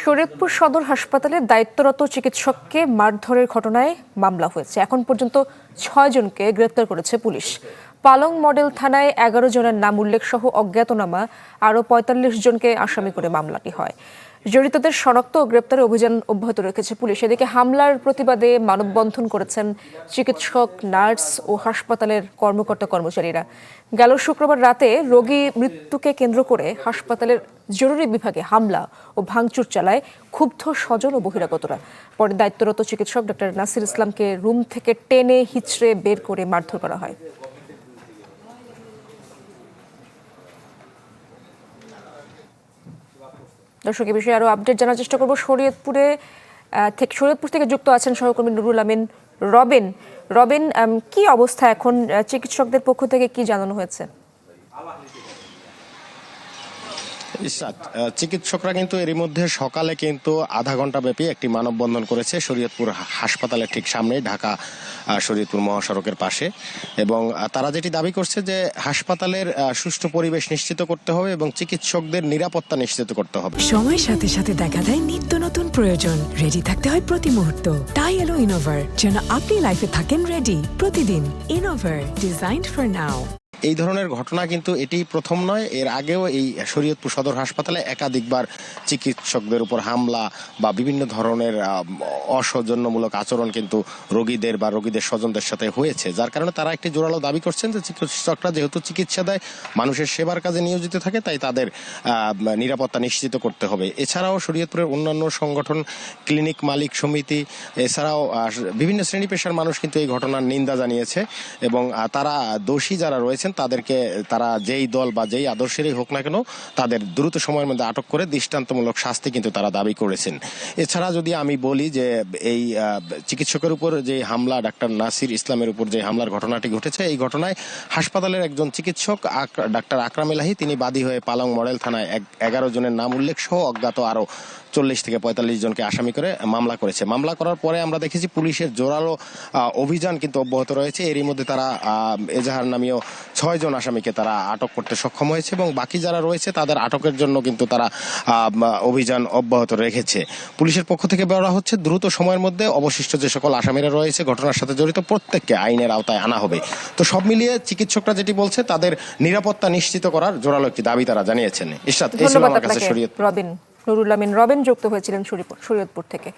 শরীয়তপুর সদর হাসপাতালে দায়িত্বরত চিকিৎসককে মারধরের ঘটনায় মামলা হয়েছে। এখন পর্যন্ত ৬ জনকে গ্রেপ্তার করেছে পুলিশ। পালং মডেল থানায় ১১ জনের নাম উল্লেখ সহ অজ্ঞাতনামা আরও ৪৫ জনকে আসামি করে মামলাটি হয়। জড়িতদের শনাক্ত ও গ্রেপ্তারে অভিযান অব্যাহত রেখেছে পুলিশ। এদিকে হামলার প্রতিবাদে মানববন্ধন করেছেন চিকিৎসক, নার্স ও হাসপাতালের কর্মকর্তা কর্মচারীরা। গেল শুক্রবার রাতে রোগী মৃত্যুকে কেন্দ্র করে হাসপাতালের জরুরি বিভাগে হামলা ও ভাঙচুর চালায় ক্ষুব্ধ স্বজন ও বহিরাগতরা। পরে দায়িত্বরত চিকিৎসক ডক্টর নাসির ইসলামকে রুম থেকে টেনে হিঁচড়ে বের করে মারধর করা হয়। দর্শক, এই বিষয়ে আরো আপডেট জানার চেষ্টা করব। শরীয়তপুর থেকে যুক্ত আছেন সহকর্মী নুরুল আমিন রবিন। রবিন, কি অবস্থা এখন? চিকিৎসকদের পক্ষ থেকে কি জানানো হয়েছে? চিকিৎসকরা কিন্তু এরই মধ্যে সকালে কিন্তু আধা ঘন্টা ব্যাপী একটি মানববন্ধন করেছে শরীয়তপুর হাসপাতালের ঠিক সামনেই, ঢাকা শরীয়তপুর মহাসড়কের পাশে। এবং তারা যেটি দাবি করছে যে হাসপাতালের সুষ্ঠু পরিবেশ নিশ্চিত করতে হবে এবং চিকিৎসকদের নিরাপত্তা নিশ্চিত করতে হবে। সময়ের সাথে সাথে দেখা দেয় নিত্য নতুন প্রয়োজন। রেডি থাকতে হয় প্রতি মুহূর্ত। তাই এলো ইনোভার, যেন আপনি লাইফে থাকেন রেডি প্রতিদিন। Innova, designed for now. এই ধরনের ঘটনা কিন্তু এটি প্রথম নয়। এর আগেও এই শরীয়তপুর সদর হাসপাতালে একাধিকবার চিকিৎসকদের উপর হামলা বা বিভিন্ন ধরনের অসৌজন্যমূলক আচরণ কিন্তু রোগীদের বা রোগীদের স্বজনদের সাথে হয়েছে, যার কারণে তারা একটি জোরালো দাবি করছেন যে চিকিৎসকরা যেহেতু চিকিৎসা দেয়, মানুষের সেবার কাজে নিয়োজিত থাকে, তাই তাদের নিরাপত্তা নিশ্চিত করতে হবে। এছাড়াও শরীয়তপুরের অন্যান্য সংগঠন, ক্লিনিক মালিক সমিতি, এছাড়াও বিভিন্ন শ্রেণী পেশার মানুষ কিন্তু এই ঘটনার নিন্দা জানিয়েছে এবং তারা দোষী যারা রয়েছেন তাদেরকে তারা যেই দল বা যেই আদর্শেরই হোক না কেন তাদের দ্রুত সময়ের মধ্যে আটক করে দৃষ্টান্তমূলক শাস্তি কিন্তু তারা দাবি করেছেন। এছাড়া যদি আমি বলি যে এই চিকিৎসকের উপর যে হামলা, ডাক্তার নাসির ইসলামের উপর যে হামলার ঘটনাটি ঘটেছে, এই ঘটনায় হাসপাতালের একজন চিকিৎসক ডাক্তার আকরাম এলাহি তিনি বাদী হয়ে পালং মডেল থানায় ১১ জনের নাম উল্লেখ সহ অজ্ঞাত আরো ৪০ থেকে ৪৫ জনকে আসামি করে মামলা করেছে। মামলা করার পরে আমরা দেখেছি পুলিশের জোরালো অভিযান কিন্তু অব্যাহত রয়েছে। এরই মধ্যে তারা এজাহার নামীয় ৬ জন আসামিকে তারা আটক করতে সক্ষম হয়েছে এবং বাকি যারা রয়েছে তাদের আটকের জন্য কিন্তু তারা অভিযান অব্যাহত রেখেছে। পুলিশের পক্ষ থেকে বলা হচ্ছে দ্রুত সময়ের মধ্যে অবশিষ্ট যে সকল আসামিরা রয়েছে ঘটনার সাথে জড়িত প্রত্যেককে আইনের আওতায় আনা হবে। তো সব মিলিয়ে চিকিৎসকরা যেটি বলছে তাদের নিরাপত্তা নিশ্চিত করার জোরালো একটি দাবি তারা জানিয়েছেন। ইশরাত, এই ছিল আমার কাছে শরীয়তপুর। নুরুল আমিন রবিন যুক্ত হয়েছিলেন শরীয়তপুর থেকে।